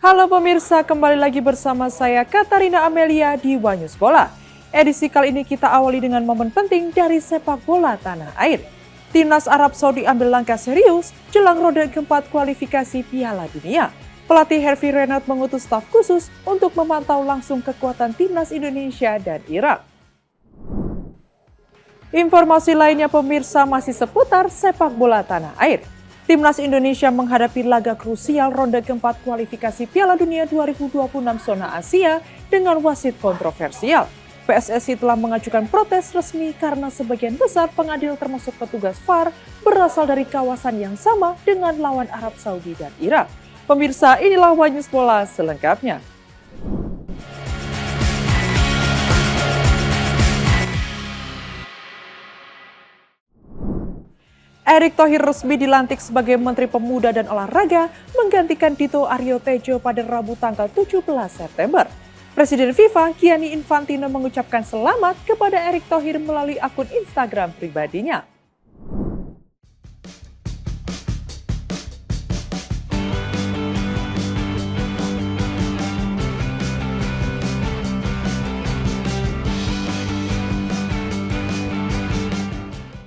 Halo pemirsa, kembali lagi bersama saya Katarina Amelia di Wanyus Bola. Edisi kali ini kita awali dengan momen penting dari sepak bola tanah air. Timnas Arab Saudi ambil langkah serius jelang ronde keempat kualifikasi Piala Dunia. Pelatih Hervé Renard mengutus staf khusus untuk memantau langsung kekuatan timnas Indonesia dan Irak. Informasi lainnya pemirsa masih seputar sepak bola tanah air. Timnas Indonesia menghadapi laga krusial ronde keempat kualifikasi Piala Dunia 2026 zona Asia dengan wasit kontroversial. PSSI telah mengajukan protes resmi karena sebagian besar pengadil termasuk petugas VAR berasal dari kawasan yang sama dengan lawan Arab Saudi dan Irak. Pemirsa, inilah Wanyus Bola selengkapnya. Erick Thohir resmi dilantik sebagai Menteri Pemuda dan Olahraga menggantikan Dito Aryo Tejo pada Rabu tanggal 17 September. Presiden FIFA Gianni Infantino mengucapkan selamat kepada Erick Thohir melalui akun Instagram pribadinya.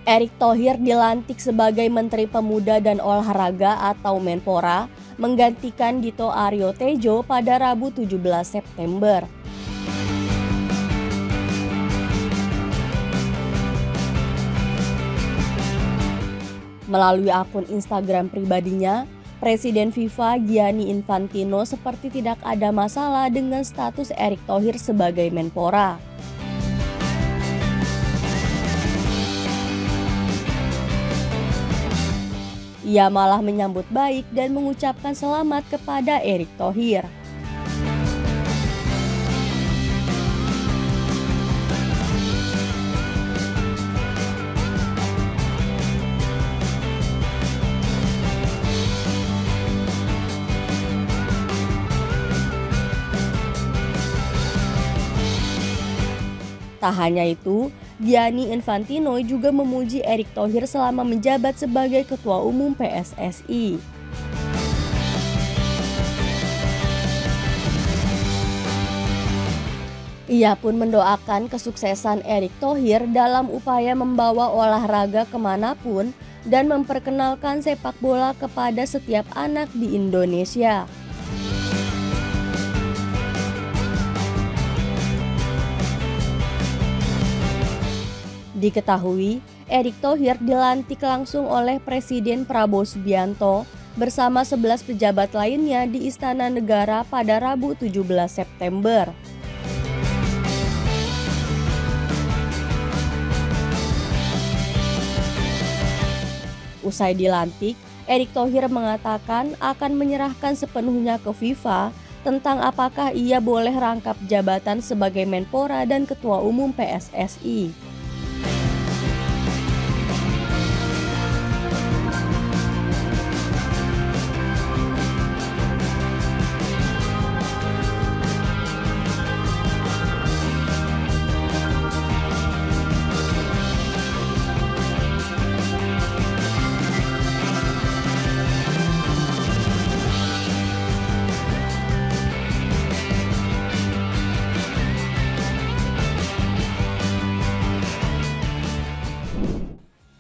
Erick Thohir dilantik sebagai Menteri Pemuda dan Olahraga atau Menpora, menggantikan Dito Aryo Tejo pada Rabu 17 September. Melalui akun Instagram pribadinya, Presiden FIFA Gianni Infantino seperti tidak ada masalah dengan status Erick Thohir sebagai Menpora. Ia malah menyambut baik dan mengucapkan selamat kepada Erick Thohir. Tak hanya itu, Gianni Infantino juga memuji Erick Thohir selama menjabat sebagai Ketua Umum PSSI. Ia pun mendoakan kesuksesan Erick Thohir dalam upaya membawa olahraga kemanapun dan memperkenalkan sepak bola kepada setiap anak di Indonesia. Diketahui, Erick Thohir dilantik langsung oleh Presiden Prabowo Subianto bersama 11 pejabat lainnya di Istana Negara pada Rabu 17 September. Usai dilantik, Erick Thohir mengatakan akan menyerahkan sepenuhnya ke FIFA tentang apakah ia boleh rangkap jabatan sebagai Menpora dan Ketua Umum PSSI.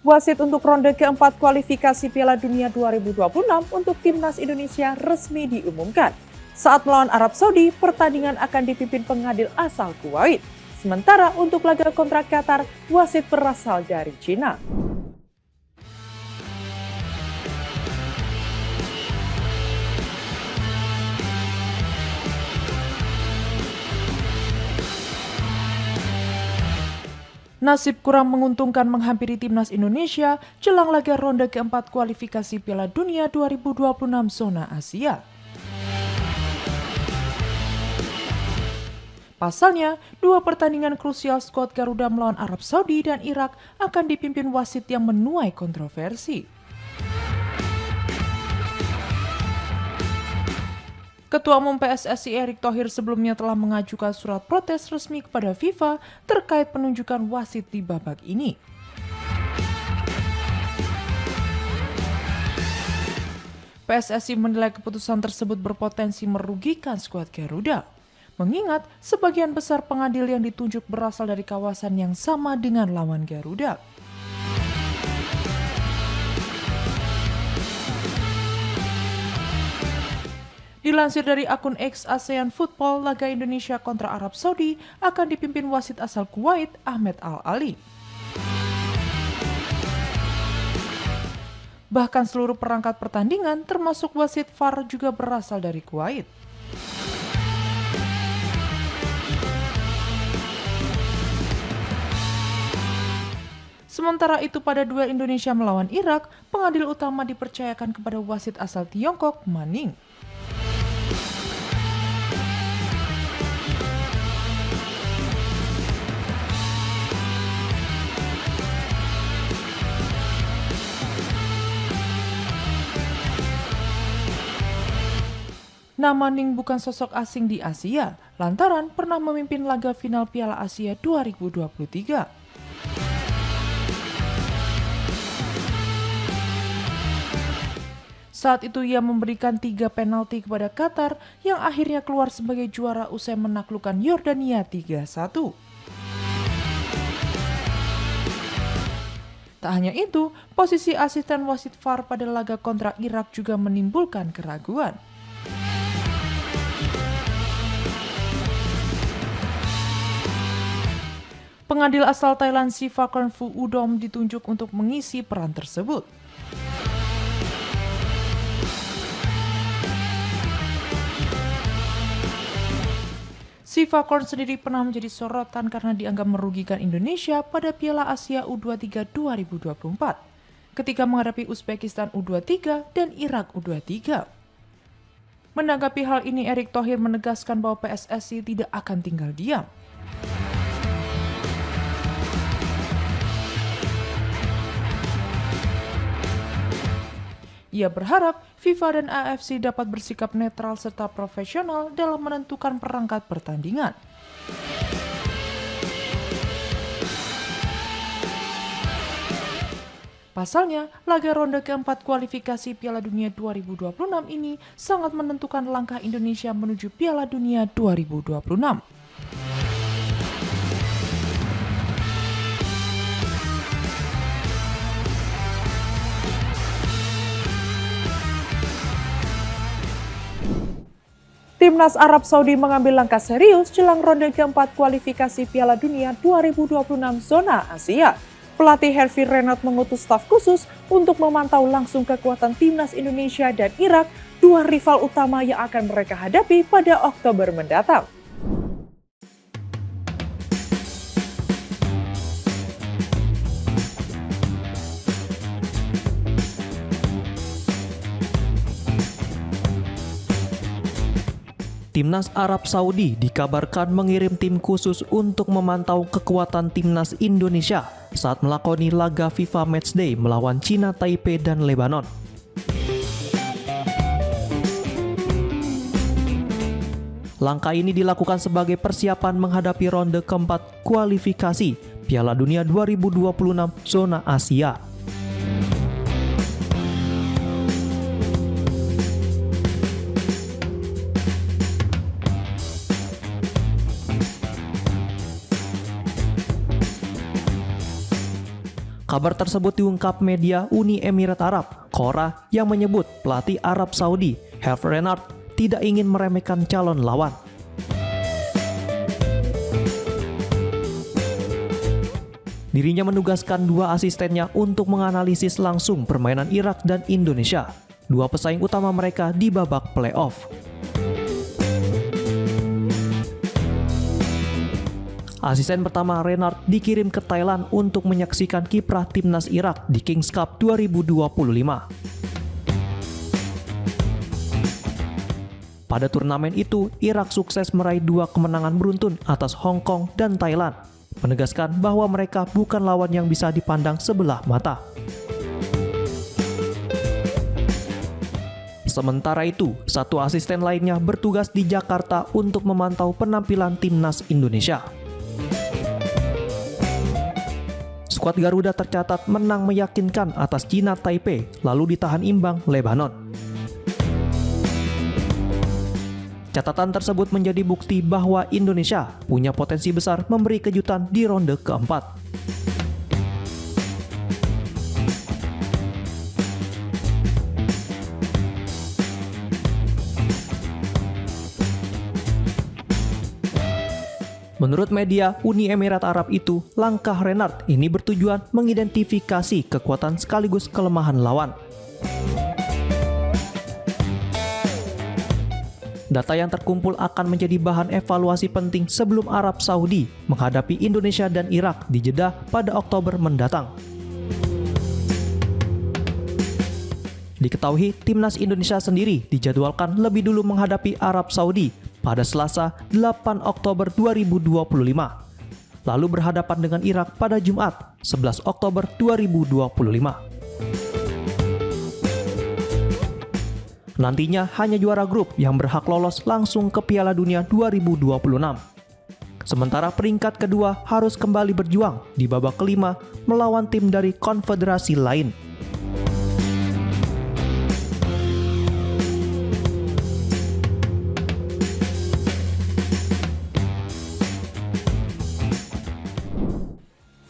Wasit untuk ronde keempat kualifikasi Piala Dunia 2026 untuk timnas Indonesia resmi diumumkan. Saat melawan Arab Saudi, pertandingan akan dipimpin pengadil asal Kuwait. Sementara untuk laga kontra Qatar, wasit berasal dari Cina. Nasib kurang menguntungkan menghampiri timnas Indonesia jelang laga ronde keempat kualifikasi Piala Dunia 2026 zona Asia. Pasalnya, dua pertandingan krusial skuad Garuda melawan Arab Saudi dan Irak akan dipimpin wasit yang menuai kontroversi. Ketua Umum PSSI Erick Thohir sebelumnya telah mengajukan surat protes resmi kepada FIFA terkait penunjukan wasit di babak ini. PSSI menilai keputusan tersebut berpotensi merugikan skuad Garuda. Mengingat sebagian besar pengadil yang ditunjuk berasal dari kawasan yang sama dengan lawan Garuda. Dilansir dari akun X ASEAN Football, laga Indonesia kontra Arab Saudi akan dipimpin wasit asal Kuwait, Ahmed Al-Ali. Bahkan seluruh perangkat pertandingan termasuk wasit VAR juga berasal dari Kuwait. Sementara itu pada duel Indonesia melawan Irak, pengadil utama dipercayakan kepada wasit asal Tiongkok, Manning. Nama Ning bukan sosok asing di Asia, lantaran pernah memimpin laga final Piala Asia 2023. Saat itu ia memberikan 3 penalti kepada Qatar yang akhirnya keluar sebagai juara usai menaklukkan Yordania 3-1. Tak hanya itu, posisi asisten wasit VAR pada laga kontra Irak juga menimbulkan keraguan. Pengadil asal Thailand Sivakorn Fuudom ditunjuk untuk mengisi peran tersebut. Sivakorn sendiri pernah menjadi sorotan karena dianggap merugikan Indonesia pada Piala Asia U23 2024 ketika menghadapi Uzbekistan U23 dan Irak U23. Menanggapi hal ini, Erick Thohir menegaskan bahwa PSSI tidak akan tinggal diam. Ia berharap FIFA dan AFC dapat bersikap netral serta profesional dalam menentukan perangkat pertandingan. Pasalnya, laga ronde keempat kualifikasi Piala Dunia 2026 ini sangat menentukan langkah Indonesia menuju Piala Dunia 2026. Timnas Arab Saudi mengambil langkah serius jelang ronde keempat kualifikasi Piala Dunia 2026 zona Asia. Pelatih Hervé Renard mengutus staf khusus untuk memantau langsung kekuatan timnas Indonesia dan Irak, dua rival utama yang akan mereka hadapi pada Oktober mendatang. Timnas Arab Saudi dikabarkan mengirim tim khusus untuk memantau kekuatan timnas Indonesia saat melakoni laga FIFA Matchday melawan China Taipei dan Lebanon. Langkah ini dilakukan sebagai persiapan menghadapi ronde keempat kualifikasi Piala Dunia 2026 zona Asia. Kabar tersebut diungkap media Uni Emirat Arab, Qora, yang menyebut pelatih Arab Saudi, Hervé Renard, tidak ingin meremehkan calon lawan. Dirinya menugaskan dua asistennya untuk menganalisis langsung permainan Irak dan Indonesia, dua pesaing utama mereka di babak playoff. Asisten pertama Renard dikirim ke Thailand untuk menyaksikan kiprah timnas Irak di Kings Cup 2025. Pada turnamen itu, Irak sukses meraih 2 kemenangan beruntun atas Hong Kong dan Thailand, menegaskan bahwa mereka bukan lawan yang bisa dipandang sebelah mata. Sementara itu, satu asisten lainnya bertugas di Jakarta untuk memantau penampilan timnas Indonesia. Skuad Garuda tercatat menang meyakinkan atas China Taipei, lalu ditahan imbang Lebanon. Catatan tersebut menjadi bukti bahwa Indonesia punya potensi besar memberi kejutan di ronde keempat. Menurut media Uni Emirat Arab itu, langkah Renard ini bertujuan mengidentifikasi kekuatan sekaligus kelemahan lawan. Data yang terkumpul akan menjadi bahan evaluasi penting sebelum Arab Saudi menghadapi Indonesia dan Irak di Jeddah pada Oktober mendatang. Diketahui, timnas Indonesia sendiri dijadwalkan lebih dulu menghadapi Arab Saudi pada Selasa 8 Oktober 2025, lalu berhadapan dengan Irak pada Jumat 11 Oktober 2025. Nantinya hanya juara grup yang berhak lolos langsung ke Piala Dunia 2026. Sementara peringkat kedua harus kembali berjuang di babak kelima melawan tim dari konfederasi lain.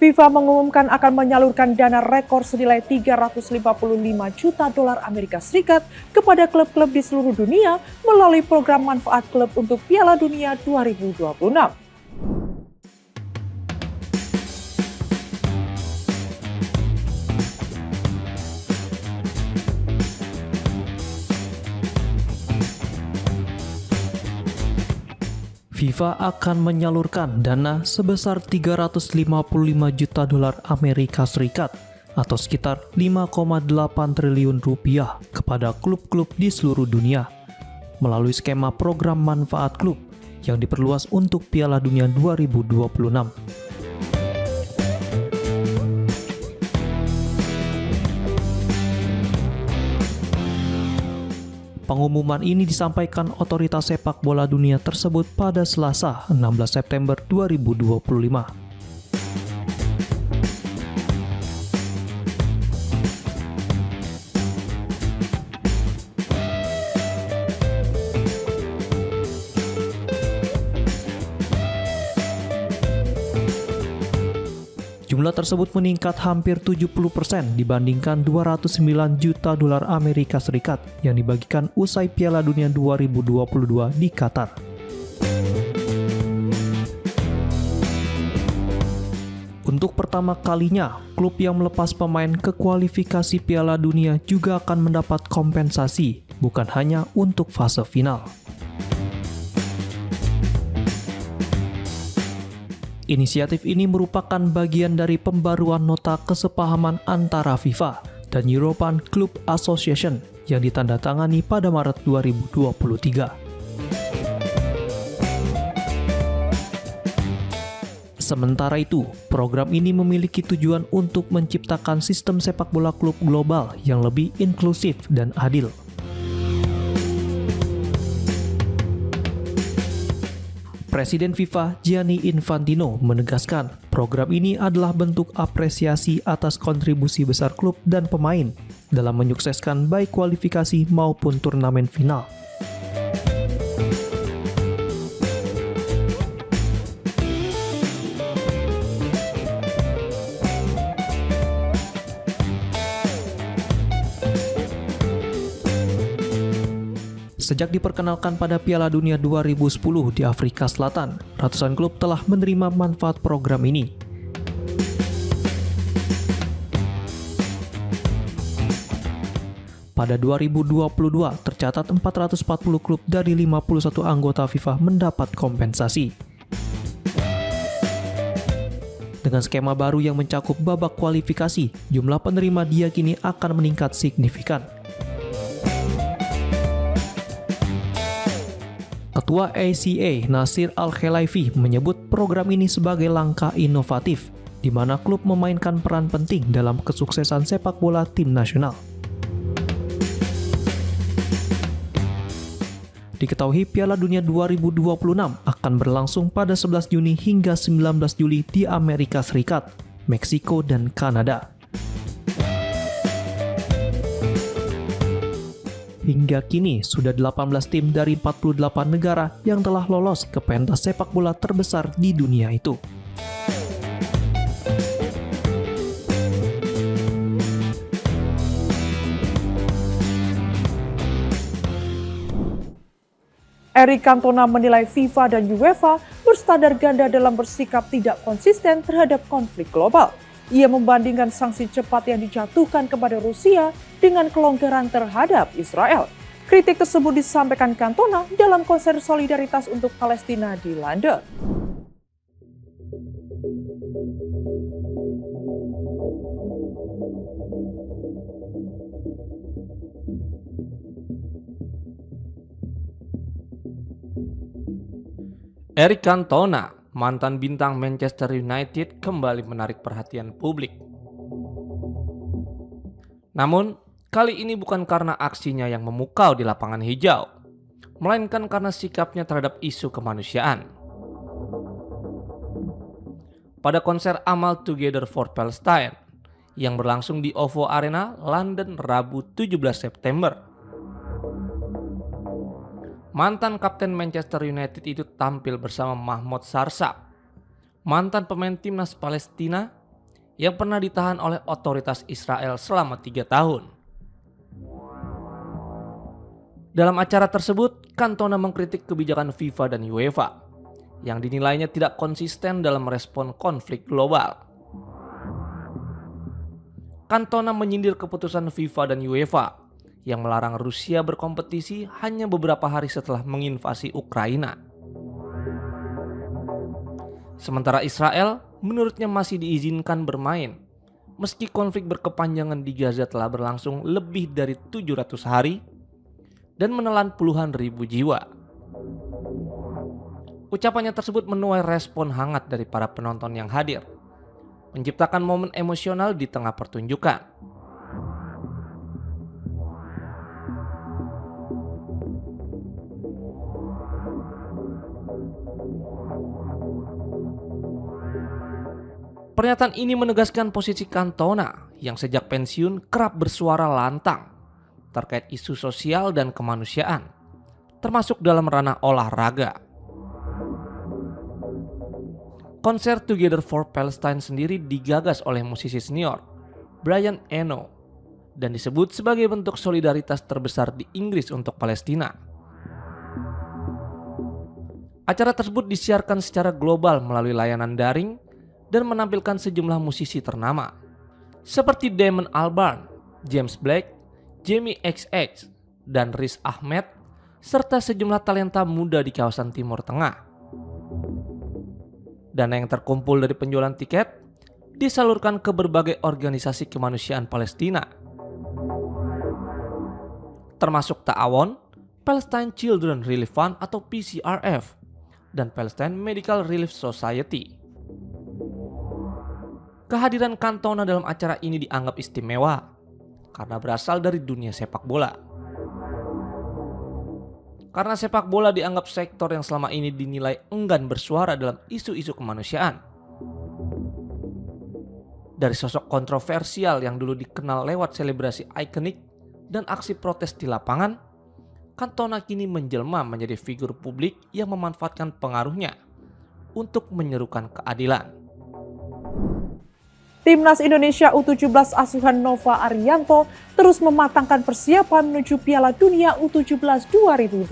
FIFA mengumumkan akan menyalurkan dana rekor senilai 355 juta dolar Amerika Serikat kepada klub-klub di seluruh dunia melalui program manfaat klub untuk Piala Dunia 2026. FIFA akan menyalurkan dana sebesar 355 juta dolar Amerika Serikat atau sekitar 5,8 triliun rupiah kepada klub-klub di seluruh dunia melalui skema program manfaat klub yang diperluas untuk Piala Dunia 2026. Pengumuman ini disampaikan otoritas sepak bola dunia tersebut pada Selasa 16 September 2025. Jumlah tersebut meningkat hampir 70% dibandingkan 209 juta dolar Amerika Serikat yang dibagikan usai Piala Dunia 2022 di Qatar. Untuk pertama kalinya, klub yang melepas pemain ke kualifikasi Piala Dunia juga akan mendapat kompensasi, bukan hanya untuk fase final. Inisiatif ini merupakan bagian dari pembaruan nota kesepahaman antara FIFA dan European Club Association yang ditandatangani pada Maret 2023. Sementara itu, program ini memiliki tujuan untuk menciptakan sistem sepak bola klub global yang lebih inklusif dan adil. Presiden FIFA Gianni Infantino menegaskan program ini adalah bentuk apresiasi atas kontribusi besar klub dan pemain dalam menyukseskan baik kualifikasi maupun turnamen final. Sejak diperkenalkan pada Piala Dunia 2010 di Afrika Selatan, ratusan klub telah menerima manfaat program ini. Pada 2022, tercatat 440 klub dari 51 anggota FIFA mendapat kompensasi. Dengan skema baru yang mencakup babak kualifikasi, jumlah penerima diyakini akan meningkat signifikan. Ketua ACA Nasir Al-Khelaifi menyebut program ini sebagai langkah inovatif, di mana klub memainkan peran penting dalam kesuksesan sepak bola tim nasional. Diketahui Piala Dunia 2026 akan berlangsung pada 11 Juni hingga 19 Juli di Amerika Serikat, Meksiko, dan Kanada. Hingga kini sudah 18 tim dari 48 negara yang telah lolos ke pentas sepak bola terbesar di dunia itu. Eric Cantona menilai FIFA dan UEFA berstandar ganda dalam bersikap tidak konsisten terhadap konflik global. Ia membandingkan sanksi cepat yang dijatuhkan kepada Rusia dengan kelonggaran terhadap Israel. Kritik tersebut disampaikan Cantona dalam konser solidaritas untuk Palestina di London. Eric Cantona, mantan bintang Manchester United, kembali menarik perhatian publik. Namun, kali ini bukan karena aksinya yang memukau di lapangan hijau, melainkan karena sikapnya terhadap isu kemanusiaan. Pada konser Amal Together for Palestine yang berlangsung di OVO Arena, London, Rabu 17 September, mantan kapten Manchester United itu tampil bersama Mahmoud Sarsab, mantan pemain timnas Palestina yang pernah ditahan oleh otoritas Israel selama 3 tahun. Dalam acara tersebut, Cantona mengkritik kebijakan FIFA dan UEFA yang dinilainya tidak konsisten dalam merespon konflik global. Cantona menyindir keputusan FIFA dan UEFA yang melarang Rusia berkompetisi hanya beberapa hari setelah menginvasi Ukraina. Sementara Israel menurutnya masih diizinkan bermain meski konflik berkepanjangan di Gaza telah berlangsung lebih dari 700 hari dan menelan puluhan ribu jiwa. Ucapannya tersebut menuai respon hangat dari para penonton yang hadir, menciptakan momen emosional di tengah pertunjukan. Pernyataan ini menegaskan posisi Cantona yang sejak pensiun kerap bersuara lantang terkait isu sosial dan kemanusiaan, termasuk dalam ranah olahraga. Konser Together for Palestine sendiri digagas oleh musisi senior Brian Eno dan disebut sebagai bentuk solidaritas terbesar di Inggris untuk Palestina. Acara tersebut disiarkan secara global melalui layanan daring dan menampilkan sejumlah musisi ternama seperti Damon Albarn, James Blake, Jamie XX, dan Riz Ahmed, serta sejumlah talenta muda di kawasan Timur Tengah. Dana yang terkumpul dari penjualan tiket disalurkan ke berbagai organisasi kemanusiaan Palestina, termasuk Ta'awun, Palestine Children Relief Fund atau PCRF, dan Palestine Medical Relief Society. Kehadiran Cantona dalam acara ini dianggap istimewa karena berasal dari dunia sepak bola. Karena sepak bola dianggap sektor yang selama ini dinilai enggan bersuara dalam isu-isu kemanusiaan. Dari sosok kontroversial yang dulu dikenal lewat selebrasi ikonik dan aksi protes di lapangan, Cantona kini menjelma menjadi figur publik yang memanfaatkan pengaruhnya untuk menyerukan keadilan. Timnas Indonesia U17 asuhan Nova Arianto terus mematangkan persiapan menuju Piala Dunia U17 2025.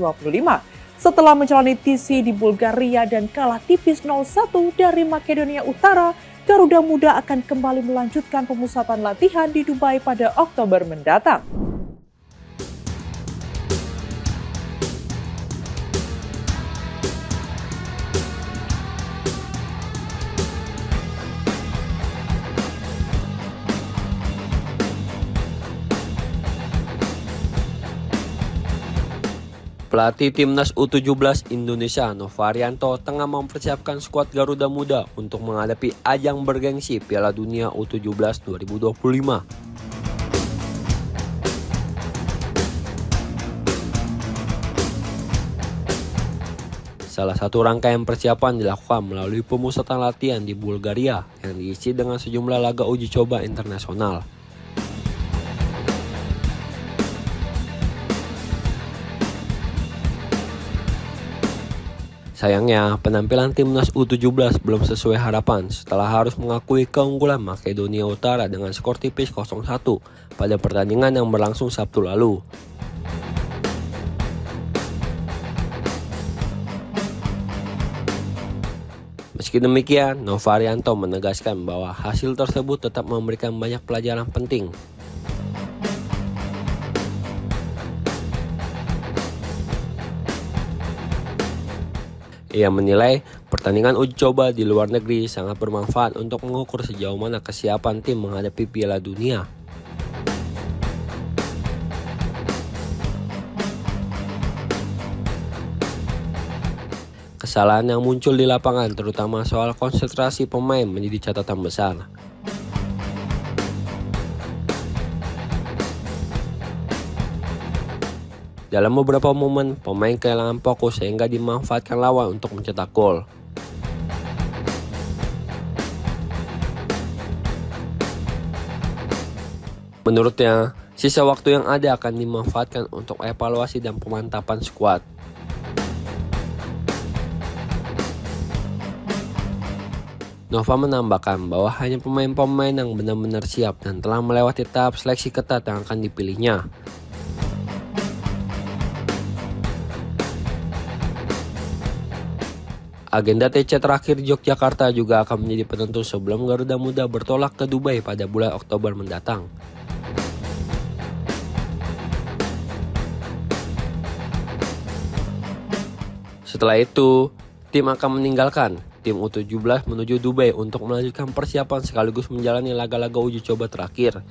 Setelah menjalani TC di Bulgaria dan kalah tipis 0-1 dari Makedonia Utara, Garuda Muda akan kembali melanjutkan pemusatan latihan di Dubai pada Oktober mendatang. Pelatih Timnas U17 Indonesia Nova Arianto tengah mempersiapkan skuad Garuda Muda untuk menghadapi ajang bergengsi Piala Dunia U17 2025. Salah satu rangkaian persiapan dilakukan melalui pemusatan latihan di Bulgaria yang diisi dengan sejumlah laga uji coba internasional. Sayangnya, penampilan timnas U17 belum sesuai harapan setelah harus mengakui keunggulan Makedonia Utara dengan skor tipis 0-1 pada pertandingan yang berlangsung Sabtu lalu. Meski demikian, Novarianto menegaskan bahwa hasil tersebut tetap memberikan banyak pelajaran penting. Ia menilai pertandingan uji coba di luar negeri sangat bermanfaat untuk mengukur sejauh mana kesiapan tim menghadapi Piala Dunia. Kesalahan yang muncul di lapangan, terutama soal konsentrasi pemain, menjadi catatan besar. Dalam beberapa momen, pemain kehilangan fokus sehingga dimanfaatkan lawan untuk mencetak gol. Menurutnya, sisa waktu yang ada akan dimanfaatkan untuk evaluasi dan pemantapan skuad. Nova menambahkan bahwa hanya pemain-pemain yang benar-benar siap dan telah melewati tahap seleksi ketat yang akan dipilihnya. Agenda TC terakhir Yogyakarta juga akan menjadi penentu sebelum Garuda Muda bertolak ke Dubai pada bulan Oktober mendatang. Setelah itu, tim akan meninggalkan tim U17 menuju Dubai untuk melanjutkan persiapan sekaligus menjalani laga-laga uji coba terakhir.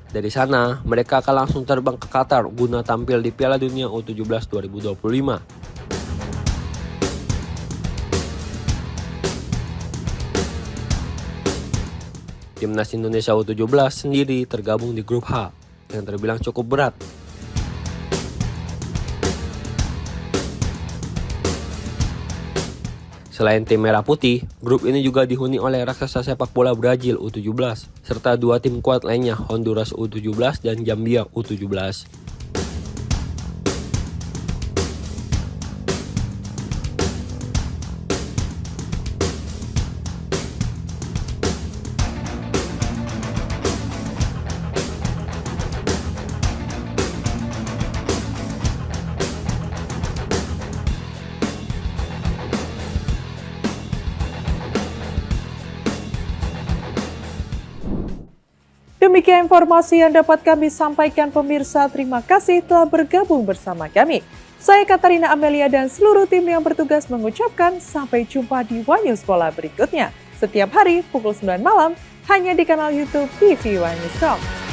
Dari sana, mereka akan langsung terbang ke Qatar guna tampil di Piala Dunia U17 2025. Timnas Indonesia U17 sendiri tergabung di grup H yang terbilang cukup berat. Selain tim Merah Putih, grup ini juga dihuni oleh raksasa sepak bola Brazil U17, serta dua tim kuat lainnya Honduras U17 dan Zambia U17. Demikian informasi yang dapat kami sampaikan pemirsa. Terima kasih telah bergabung bersama kami. Saya Katarina Amelia dan seluruh tim yang bertugas mengucapkan sampai jumpa di One News Bola berikutnya. Setiap hari pukul 9 malam hanya di kanal YouTube TV One News Talk.